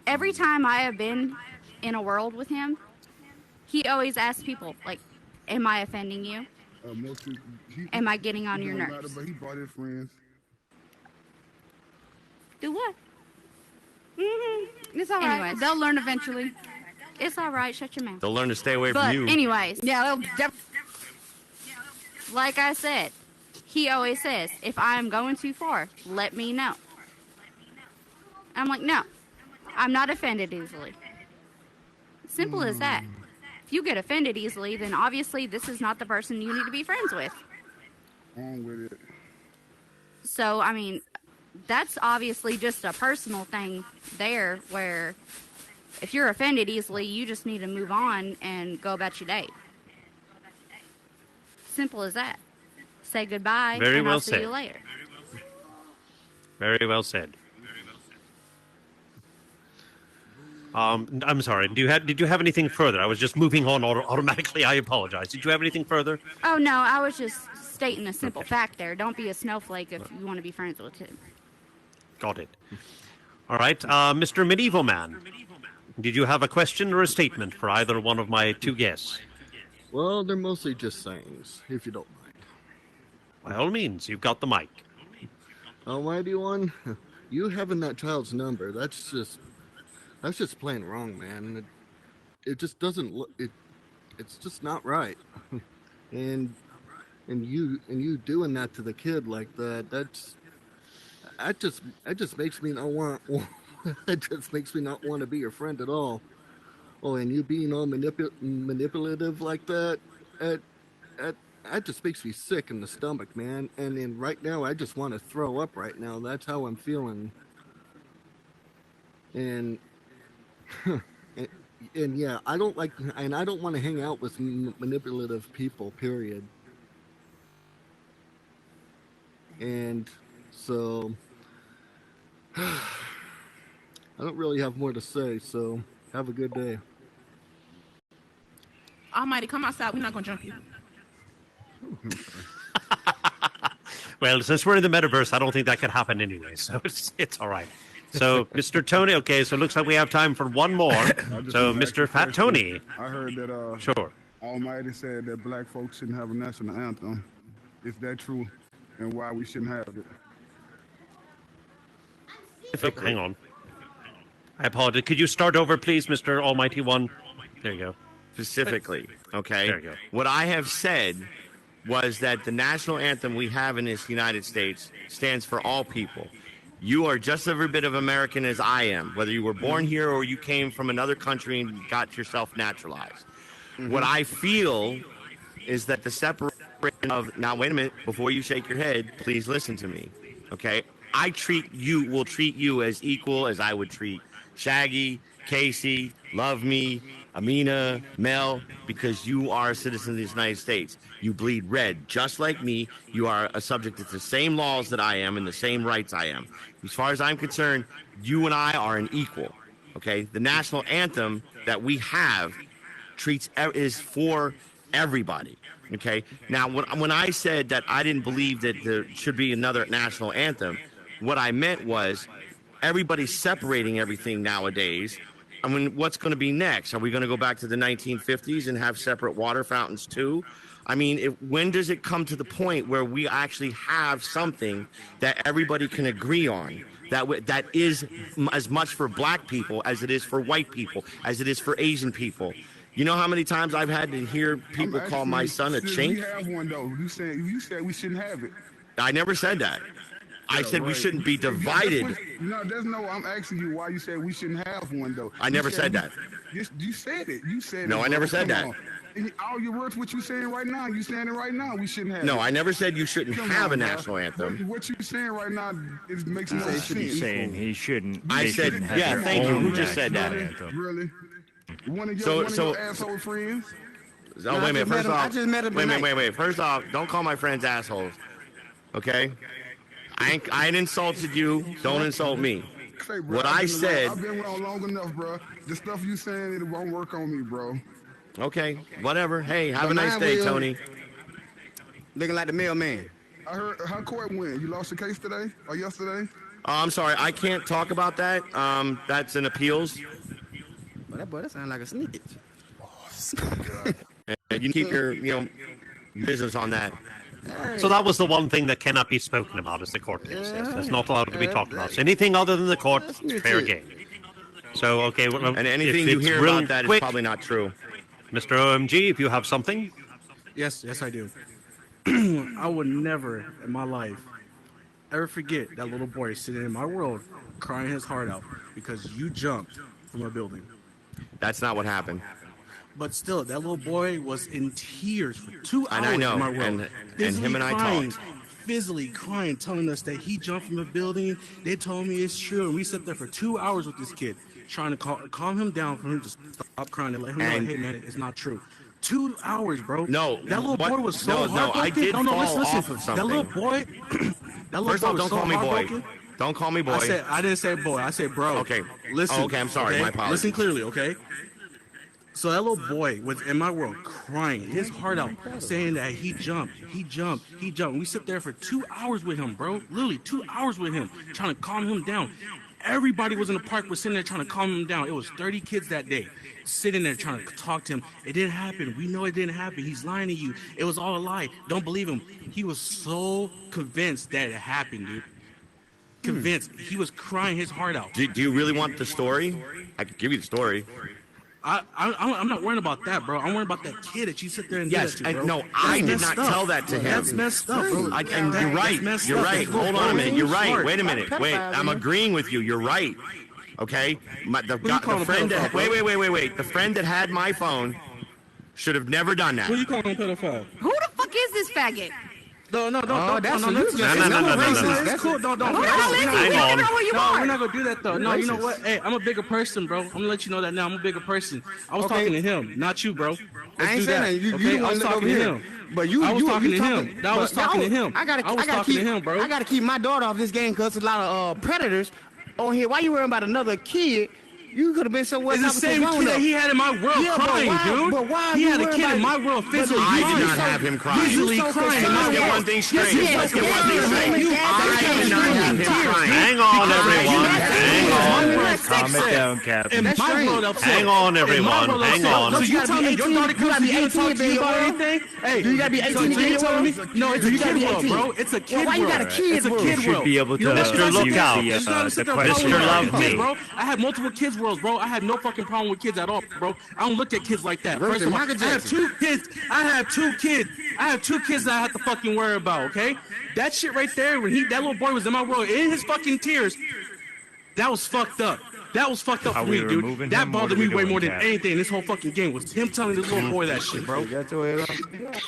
Every time I have been in a world with him, he always asks people like, "Am I offending you? Am I getting on your nerves?" But he brought his friends. Do what? It's all right. Anyways. They'll learn eventually. It's all right. Shut your mouth. They'll learn to stay away But from you. anyways, Yeah, like I said, he always says, "If I am going too far, let me know." I'm like, no, I'm not offended easily. Simple as that. If you get offended easily, then obviously this is not the person you need to be friends with. On with it. So, I mean, that's obviously just a personal thing there where if you're offended easily, you just need to move on and go about your day. Simple as that. Say goodbye, Very and well I'll see said. you later. Very well said. I'm sorry. Did you have anything further? I was just moving on automatically. I apologize. Did you have anything further? Oh, no, I was just stating a simple fact there. Don't be a snowflake if you want to be friends with him. Got it. All right, Mr. Medieval Man. Did you have a question or a statement for either one of my two guests? Well, they're mostly just sayings, if you don't mind. By all means, you've got the mic. Almighty One, you having that child's number, that's just plain wrong, man. It just doesn't look, it's just not right. and you doing that to the kid like that, that just makes me not want it just makes me not want to be your friend at all. Oh, and you being all manipulative like that, that just makes me sick in the stomach, man. And then right now, I just want to throw up right now. That's how I'm feeling. And yeah, I don't want to hang out with manipulative people, period. And so, I don't really have more to say, so have a good day. Almighty, come outside. We're not going to jump you. Well, since we're in the metaverse, I don't think that could happen anyway, so it's all right. So, Mr. Tony, okay, so it looks like we have time for one more. So, Mr. Fat Tony. I heard that Sure. Almighty said that black folks shouldn't have a national anthem. Is that true? And why we shouldn't have it? Oh, hang on. I apologize. Could you start over, please, Mr. Almighty One? There you go. Specifically, okay? There you go. What I have said was that the national anthem we have in this United States stands for all people. You are just every bit of American as I am, whether you were born here or you came from another country and got yourself naturalized. What I feel is that the separation of, now wait a minute, before you shake your head, please listen to me, okay? Will treat you as equal as I would treat Shaggy, Casey, Love Me, Amina, Mel, because you are a citizen of the United States. You bleed red, just like me. You are a subject to the same laws that I am and the same rights I am. As far as I'm concerned, you and I are an equal, okay? The national anthem that we have is for everybody, okay? Now, when I said that I didn't believe that there should be another national anthem, what I meant was everybody's separating everything nowadays. I mean, what's going to be next? Are we going to go back to the 1950s and have separate water fountains too? I mean, when does it come to the point where we actually have something that everybody can agree on, that is as much for black people as it is for white people, as it is for Asian people? You know how many times I've had to hear people call my son a chink? We have one, though. You said we shouldn't have it. I never said that. I said we shouldn't be divided. No, there's no. I'm asking you why you said we shouldn't have one though. I never said that. You said it. You said it. No, I never said that. All your words, what you saying right now, you saying it right now. We shouldn't have. No, I never said you shouldn't have a national anthem. What you saying right now makes no sense. He's saying he shouldn't. I said, yeah, thank you. Who just said that? Really? One of So- your asshole friends? Oh, wait a minute. First off, I just met him tonight. wait. First off, don't call my friends assholes. Okay? I ain't insulted you. Don't insult me. Say, bro, What I said. I've been around long enough, bro. The stuff you saying, it won't work on me, bro. Okay, whatever. Hey, have a nice day, Tony. Looking like the mailman. I heard how court went. You lost your case today or yesterday? Oh, I'm sorry. I can't talk about that. That's an appeals. Well, that boy, that sound like a snitch. And you keep your, business on that. So that was the one thing that cannot be spoken about, as the court case says. That's not allowed to be talked about. So anything other than the court is fair game. So, okay. Well, And anything you hear about that is probably not true. Mr. OMG, if you have something. Yes, I do. I would never in my life ever forget that little boy sitting in my world crying his heart out because you jumped from a building. That's not what happened. But still, that little boy was in tears for 2 hours. And I know, in my world. and him and I talked. Physically crying, telling us that he jumped from a building. They told me it's true, and we sat there for 2 hours with this kid, trying to calm him down for him to stop crying and let him know, hey man, it's not true. 2 hours, bro. No, that little boy was so heartbroken. No, I did fall off of something. That little boy. First of all, don't call me boy. Don't call me boy. I didn't say boy. I said bro. Okay. Listen. Oh, okay, I'm sorry. Okay? My apologies. Listen clearly, okay? So that little boy was in my world crying his heart out, saying that he jumped. We sit there for 2 hours with him, bro. Literally 2 hours with him, trying to calm him down. Everybody was in the park, was sitting there trying to calm him down. It was 30 kids that day, sitting there trying to talk to him. It didn't happen. We know it didn't happen. He's lying to you. It was all a lie. Don't believe him. He was so convinced that it happened, dude. Convinced. He was crying his heart out. Do you really want the story? I could give you the story. I'm not worrying about that, bro. I'm worried about that kid that you sit there and yes, do that to, bro. No, I did not tell that to him. That's messed up, bro. And you're right. You're right. Hold on a minute. You're right. Wait a minute. Wait. I'm agreeing with you. You're right. Okay. The friend that wait. The friend that had my phone should have never done that. Who you calling pedophile? Who the fuck is this faggot? No. No. That's cool. Don't. Hang on. We're not gonna do that though. No, you know what? Hey, I'm a bigger person, bro. I'm gonna let you know that now. I'm a bigger person. I was talking to him, not you, bro. I ain't saying that. You I was talking to him. But I was talking to him. I was talking to him. I gotta keep my daughter off this game because there's a lot of predators on here. Why you worrying about another kid? You could have been somewhere. It's the same kid that he had in my world crying, dude. But why? He had a kid in my world physically I crying. did not have him crying. Physically crying. Let's get one thing straight. Let's get one thing straight. I did not have him crying. Hang on, everyone. Hang on. Calm it down, Captain. In my world upset. Hang on, everyone. Hang on. So you tell me your daughter comes to you and talks to you about anything? Hey, you gotta be 18 so you telling me? No, it's a You gotta kid be world, 18. bro. It's a kid world. Why you got a kid It's a world? kid You should world. be able to Mr. Lookout. the question Mr. Love Me. Bro, I have multiple kids worlds, bro. I have no fucking problem with kids at all, bro. I don't look at kids like that. First of all, I have 2 kids. I have 2 kids that I have to fucking worry about, okay? That shit right there, when that little boy was in my world, in his fucking tears, that was fucked up. That was fucked up for me, dude. That bothered me way more than anything in this whole fucking game was him telling this little boy that shit, bro.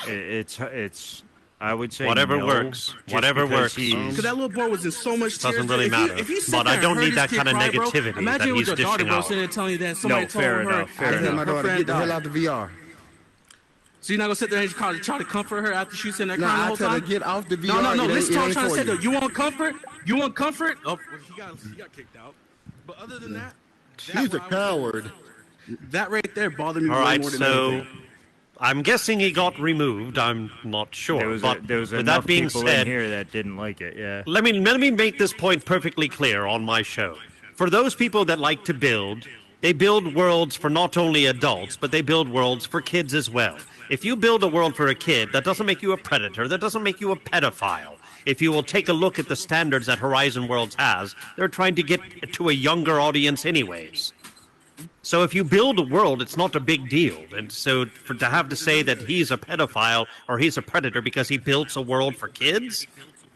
It's. I would say Whatever no, works. just Whatever because works. Because that little boy was in so much tears. Doesn't really matter. But I don't need that kind of negativity Imagine that with he's your daughter, dishing bro, out. sitting there telling you that somebody told fair her. enough, fair enough. My daughter, get the hell out the VR. So you're not gonna sit there and try to comfort her after she's sitting there No, crying the I whole tell her time? get off the VR. No. Listen to what I'm trying to say though. though. You want comfort? You want comfort? Oh, he got kicked out. But other than that, He's a coward. that right there bothered me All way right, more than so anything. I'm guessing he got removed. I'm not sure. There was with enough that being people said, in here that didn't like it. Yeah. let me make this point perfectly clear on my show. For those people that like to build, they build worlds for not only adults, but they build worlds for kids as well. If you build a world for a kid, that doesn't make you a predator. That doesn't make you a pedophile. If you will take a look at the standards that Horizon Worlds has, they're trying to get to a younger audience anyways. So if you build a world, it's not a big deal. And so to have to say that he's a pedophile or he's a predator because he built a world for kids,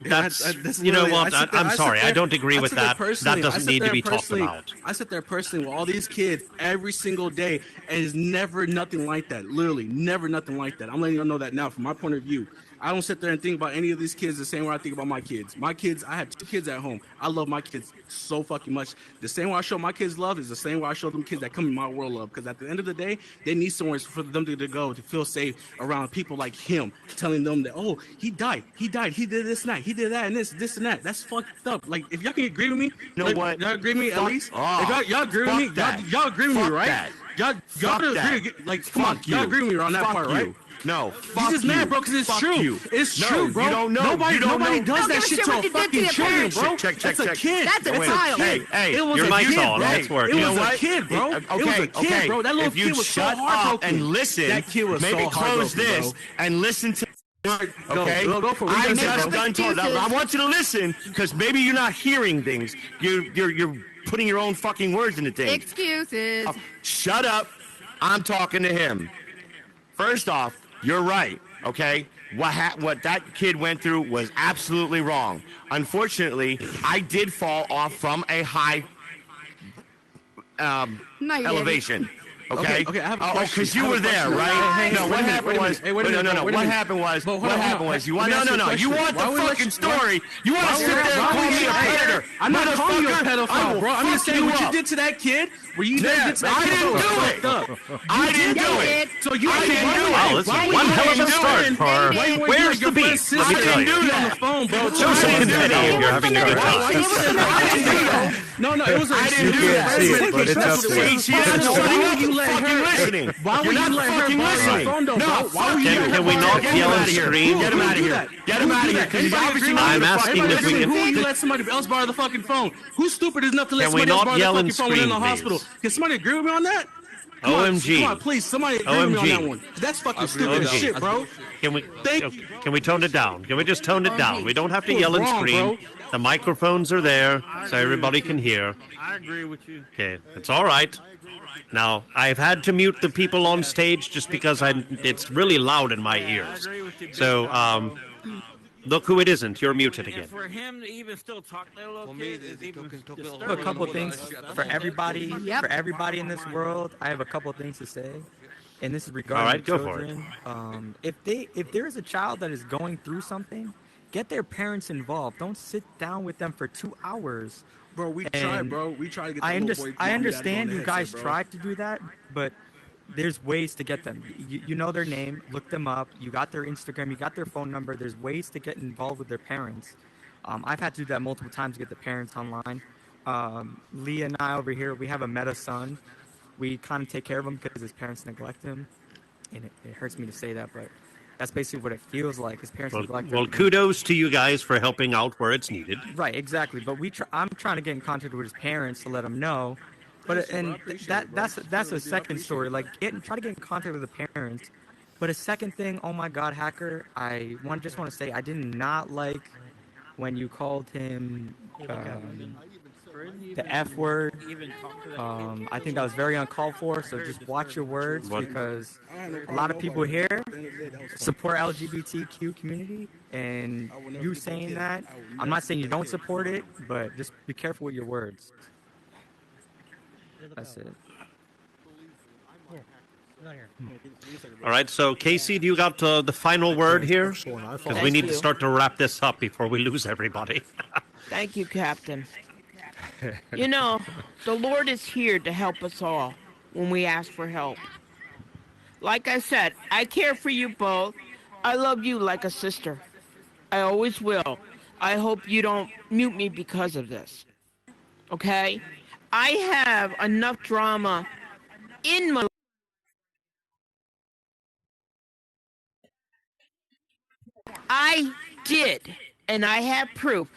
That's you know what? I'm sorry. I don't agree with that. That doesn't need to be talked about. I sit there personally with all these kids every single day, and it's never nothing like that. Literally, never nothing like that. I'm letting you know that now from my point of view. I don't sit there and think about any of these kids the same way I think about my kids. My kids, I have 2 kids at home. I love my kids so fucking much. The same way I show my kids love is the same way I show them kids that come in my world love. Because at the end of the day, they need somewhere for them to go to feel safe around people like him, telling them that, oh, he died, he did this and that, he did that and this and that. That's fucked up. Like, if y'all can agree with me, you know what? Y'all agree with me at least? Oh, if y'all agree with me, y'all agree with me, right? Y'all agree. Like, come on, y'all agree with me on that part, right? No, he's just mad, bro, because it's true. It's true, bro. You don't know. Nobody does that shit to a fucking children, bro. That's a kid. That's a child. Hey, it was your a mic's kid, on. bro. It's working. It was a kid, bro. It was a kid, bro. That little if you kid was so shut heartbroken. up and listen, that kid was maybe so close this and listen to. Okay, go for it. I just done told. I want you to listen because maybe you're not hearing things. You're putting your own fucking words into things. Excuses. Shut up. I'm talking to him. First off, you're right. Okay, what that kid went through was absolutely wrong. Unfortunately, I did fall off from a high elevation. Okay. I have a question. Because you were there, right? No, what happened was. No. What happened was. You want You want the fucking story. You want to sit there and call me a predator? I'm not calling you a pedophile, bro. I'm just saying what you did to that kid. Were you there? I didn't do it. I didn't do it. So you didn't do it. Wow, this is one hell of a start for Where's the Beef? Let me tell you. On the phone, bro. Show some confetti if you're having a good time. No, it was. I didn't do that. See it, but it's up there. Why would you let her borrow your phone, though? No. Can we not yell and scream? Get him out of here. Get him out of here. Because he's obviously not. I'm asking if we can. Who would let somebody else borrow the fucking phone? Who's stupid enough to let somebody else borrow the fucking phone when in the hospital? Can somebody agree with me on that? OMG. Come on, please. Somebody agree with me on that one. That's fucking stupid as shit, bro. Can we tone it down? Can we just tone it down? We don't have to yell and scream. The microphones are there so everybody can hear. I agree with you. Okay, it's all right. Now, I've had to mute the people on stage just because it's really loud in my ears. So, look who it isn't. You're muted again. For him to even still talk to that little kid is even disturbing. A couple things for everybody. Yep. For everybody in this world, I have a couple of things to say, and this is regarding children. If there is a child that is going through something, get their parents involved. Don't sit down with them for 2 hours. Bro, we tried, bro. We tried to get the little boy. I understand you guys tried to do that, but there's ways to get them. You know their name, look them up. You got their Instagram, you got their phone number. There's ways to get involved with their parents. I've had to do that multiple times to get the parents online. Leah and I over here, we have a meta son. We kind of take care of him because his parents neglect him. And it hurts me to say that, but that's basically what it feels like. His parents neglect him. Well, kudos to you guys for helping out where it's needed. Right, exactly. But I'm trying to get in contact with his parents to let him know. But that's a second story. Like, try to get in contact with the parents. But a second thing, oh my God, Hacker, I just want to say I did not like when you called him the F word. I think that was very uncalled for. So just watch your words because a lot of people here support LGBTQ community, and you saying that, I'm not saying you don't support it, but just be careful with your words. That's it. All right, so Casey, do you got the final word here? Because we need to start to wrap this up before we lose everybody. Thank you, Captain. You know, the Lord is here to help us all when we ask for help. Like I said, I care for you both. I love you like a sister. I always will. I hope you don't mute me because of this. Okay? I have enough drama in my life. I did, and I have proof,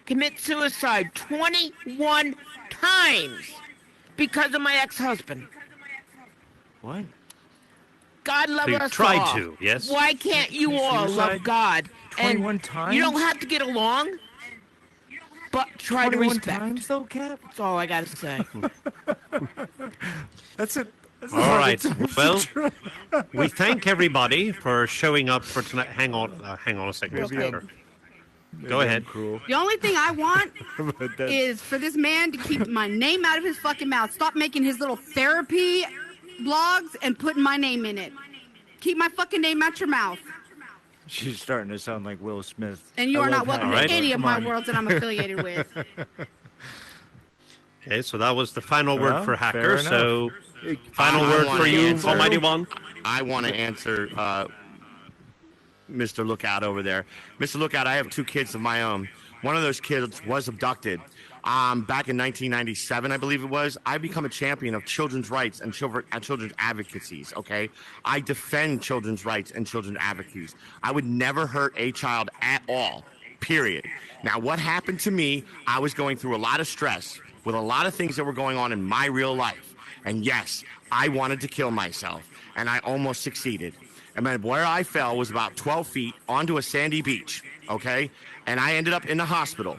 commit suicide 21 times because of my ex-husband. What? God love So you us tried all. to, yes? Why can't you all love God? 21 and times? You don't have to get along, but try to respect. Times, though, Cap? That's all I got to say. That's it. All right. Well, we thank everybody for showing up for tonight. Hang on a second. Okay. Go ahead. The only thing I want is for this man to keep my name out of his fucking mouth. Stop making his little therapy blogs and putting my name in it. Keep my fucking name out your mouth. She's starting to sound like Will Smith. And you are not welcome Right. to any of my worlds that I'm affiliated with. Okay, so that was the final word Well, for Hacker. fair So, enough. final I word wanna for you, answer. Almighty One. I want to answer Mr. Lookout over there. Mr. Lookout, I have 2 kids of my own. One of those kids was abducted. Back in 1997, I believe it was. I become a champion of children's rights and children's advocacies, okay? I defend children's rights and children's advocacies. I would never hurt a child at all, period. Now, what happened to me, I was going through a lot of stress with a lot of things that were going on in my real life. And yes, I wanted to kill myself, and I almost succeeded. And then where I fell was about 12 feet onto a sandy beach, okay? And I ended up in the hospital.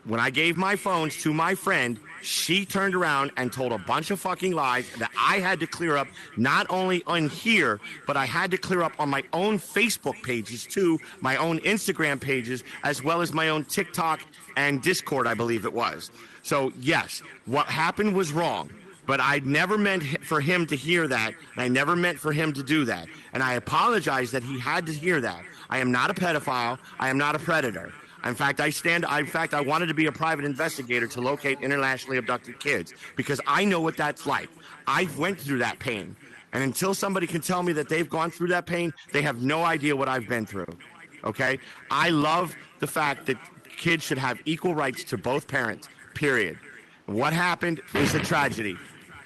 When I gave my phones to my friend, she turned around and told a bunch of fucking lies that I had to clear up, not only on here, but I had to clear up on my own Facebook pages too, my own Instagram pages, as well as my own TikTok and Discord, I believe it was. So yes, what happened was wrong. But I never meant for him to hear that, and I never meant for him to do that. And I apologize that he had to hear that. I am not a pedophile. I am not a predator. In fact, I wanted to be a private investigator to locate internationally abducted kids because I know what that's like. I went through that pain. And until somebody can tell me that they've gone through that pain, they have no idea what I've been through. Okay? I love the fact that kids should have equal rights to both parents, period. What happened is a tragedy.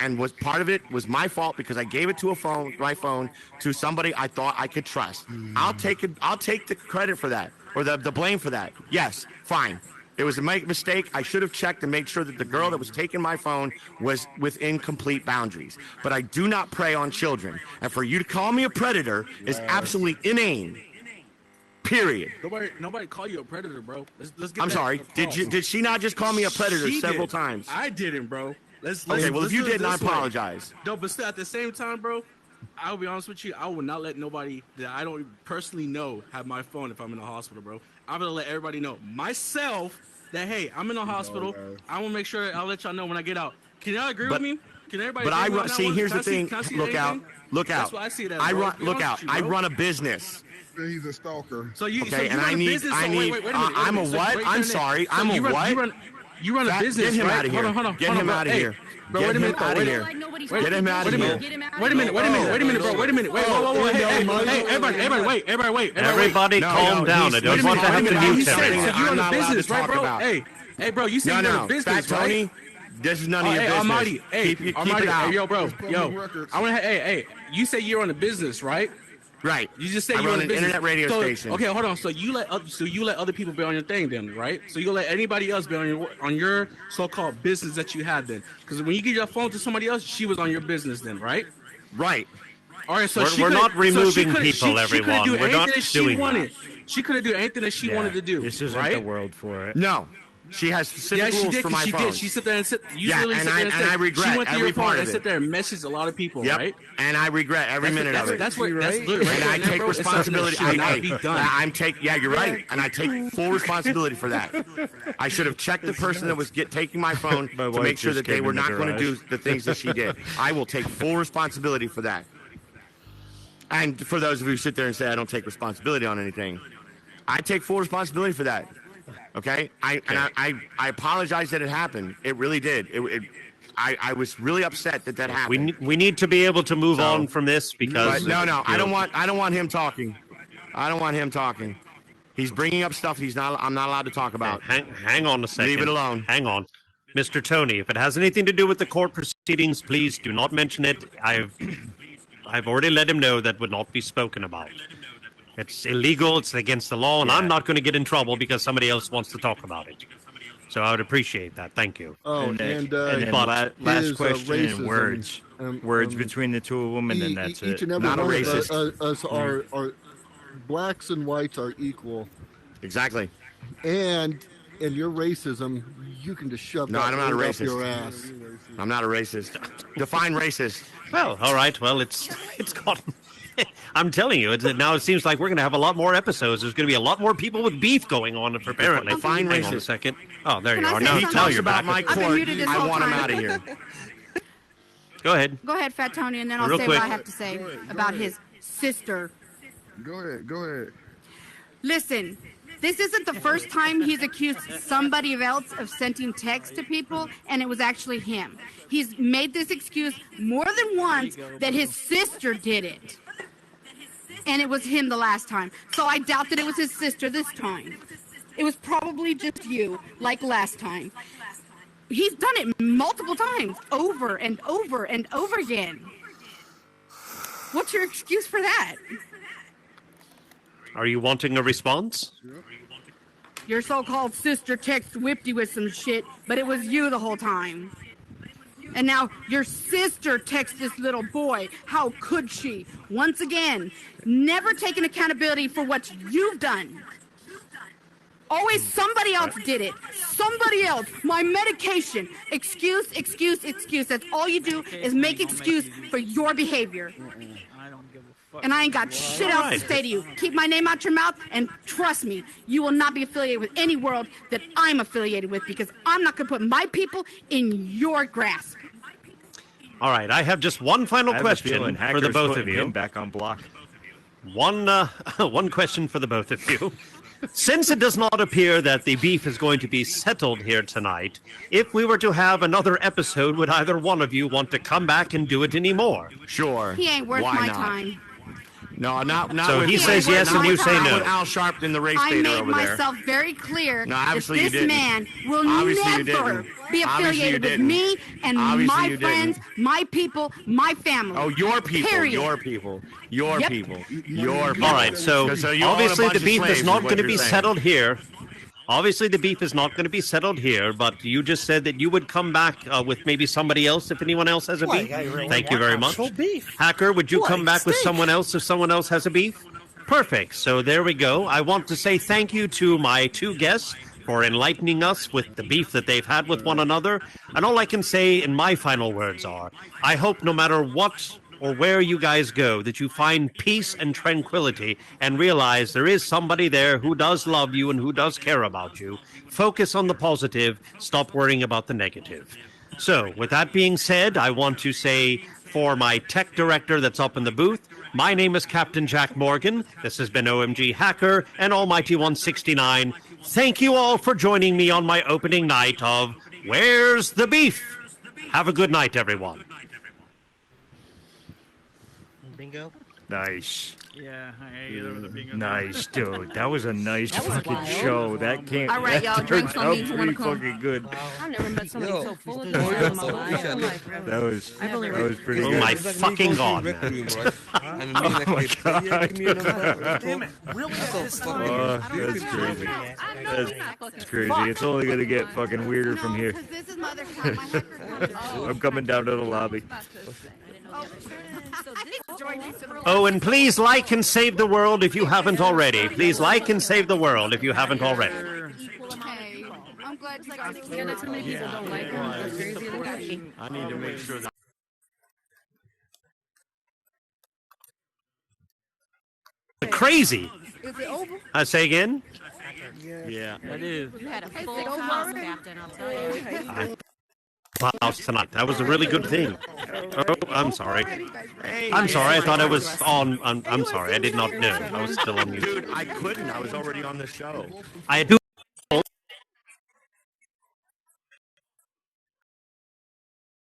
And was part of it was my fault because I gave it to my phone to somebody I thought I could trust. I'll take the credit for that or the blame for that. Yes, fine. It was a mistake. I should have checked and made sure that the girl that was taking my phone was within complete boundaries. But I do not prey on children. And for you to call me a predator is absolutely inane. Period. Nobody call you a predator, bro. Let's get I'm sorry. Did she not just call me a predator several times? I didn't, bro. Okay, well, if you didn't, I apologize. No, but still, at the same time, bro, I'll be honest with you. I will not let nobody that I don't personally know have my phone if I'm in the hospital, bro. I'm going to let everybody know myself that, hey, I'm in the hospital. I will make sure I'll let y'all know when I get out. Can y'all agree with me? Can everybody But agree with see, here's the thing. Look out. That's what I see that, I run a business. He's a stalker. So you, okay, so you and run I need, a business. I'm a what? I'm sorry. I'm a what? You run a business, Get him right? out of here. Hold on. Get him out of here. Bro, wait a minute. Out of here. Get him out of here. Wait a minute, bro. Wait a minute. Wait, whoa. Hey, everybody, wait. Everybody calm down. I don't want to have to mute him. You run a business, right, bro? Hey, bro, you said you run a business, right? Tony, this is none of your business. Almighty, keep it out. Hey, yo, bro, I want to. Hey, you say you're on a business, right? Right. You just say I you're run on a an business. internet radio station. Okay, hold on. So you let other people be on your thing then, right? So you let anybody else be on your so-called business that you had then? Because when you give your phone to somebody else, she was on your business then, right? Right. All right. So we're not removing people, everyone. We're not doing that. She could have done anything that she wanted to do. This isn't right? the world for it. No. She has specific rules for my phone. She did. She sit there and I regret she went to every your phone part and of sit it. there and message a lot of people, right? And I regret every minute of it. That's what. And I take responsibility. Yeah, you're right. And I take full responsibility for that. I should have checked the person that was taking my phone to make sure that they were not going to do the things that she did. I will take full responsibility for that. And for those of you who sit there and say I don't take responsibility on anything, I take full responsibility for that. Okay, I apologize that it happened. It really did. I was really upset that happened. We need to be able to move on from this because no, I don't want him talking. I don't want him talking. He's bringing up stuff I'm not allowed to talk about. Hang on a second. Leave it alone. Hang on, Mr. Tony. If it has anything to do with the court proceedings, please do not mention it. I've already let him know that would not be spoken about. It's illegal, it's against the law, and I'm not going to get in trouble because somebody else wants to talk about it. So I would appreciate that. Thank you. Oh, and then last question in words. Words between the two of them, and then that's each it. And every Not a one of racist. Us are blacks and whites are equal. Exactly. And in your racism, you can just shove that I'm not a up racist. your ass. I'm not a racist. Define racist. Well, all right. Well, it's I'm telling you, now it seems like we're going to have a lot more episodes. There's going to be a lot more people with beef going on, apparently. Fine Hang on a racist. second. Oh, there you I are. say Now something? tell Talks your about my back. I've been court. muted this I whole want him time. out of here. Go ahead. Go ahead, Fat Tony, and then I'll Real say quick. what I have to say about his sister. Go ahead. Listen, this isn't the first time he's accused somebody else of sending text to people, and it was actually him. He's made this excuse more than once that his sister did it. And it was him the last time. So I doubt that it was his sister this time. It was probably just you, like last time. He's done it multiple times, over and over and over again. What's your excuse for that? Are you wanting a response? Your so-called sister text whipped you with some shit, but it was you the whole time. And now your sister texts this little boy. How could she? Once again, never taking accountability for what you've done. Always somebody else did it. Somebody else. My medication. Excuse. That's all you do is make excuse for your behavior. And I ain't got shit else to say to you. Keep my name out your mouth, and trust me, you will not be affiliated with any world that I'm affiliated with, because I'm not going to put my people in your grasp. All right, I have just one final question for the both of you. Back on block. One question for the both of you. Since it does not appear that the beef is going to be settled here tonight, if we were to have another episode, would either one of you want to come back and do it anymore? Sure. He ain't worth Why my not? time. No, not So with, he says yes and you say not no. with Al Sharpton, the race I baiter made over there. myself very clear No, that obviously you this didn't. man will Obviously you never didn't. be Obviously you affiliated with didn't. me and Obviously my you friends, didn't. my people, my family. Oh, your people, Period. your people, your Yep. people, your people. All right, so you own a obviously bunch the of beef slaves is not what going to you're be saying. settled here. Obviously, the beef is not going to be settled here, but you just said that you would come back with maybe somebody else if anyone else has a beef. Thank you very much. Hacker, would you come back with someone else if someone else has a beef? Perfect. So there we go. I want to say thank you to my two guests for enlightening us with the beef that they've had with one another. And all I can say in my final words are, I hope no matter what or where you guys go, that you find peace and tranquility and realize there is somebody there who does love you and who does care about you. Focus on the positive. Stop worrying about the negative. So, with that being said, I want to say for my tech director that's up in the booth, my name is Captain Jack Morgan. This has been OMG Hacker and Almighty 169. Thank you all for joining me on my opening night of Where's the Beef? Have a good night, everyone. Bingo. Nice. Yeah, the bingo. Nice, dude. That was a nice fucking show. That came. All right, y'all, drink that some turned means out you wanna pretty come. fucking good. I've never met somebody Yo, so full of Mr. shit in my Morgan, life. so That was pretty Oh good. my fucking god, man. Oh my god. Damn it. Really? That's crazy. That's crazy. It's only gonna get fucking weirder from here. This is my other time. My hacker I'm coming down to the lobby. Oh, and please like and save the world if you haven't already. Please like and save the world if you haven't already. Okay. I'm glad you guys Yeah, that's how many people don't like him. That's crazy and happy. I need to make sure that. Crazy. Is it over? I say again. Yeah. That is. You had a full house, Captain, I'll tell you. House tonight. That was a really good thing. Oh, I'm sorry. I'm sorry. I thought I was on. I'm sorry. I did not know. I was still on mute. Dude, I couldn't. I was already on the show. I do.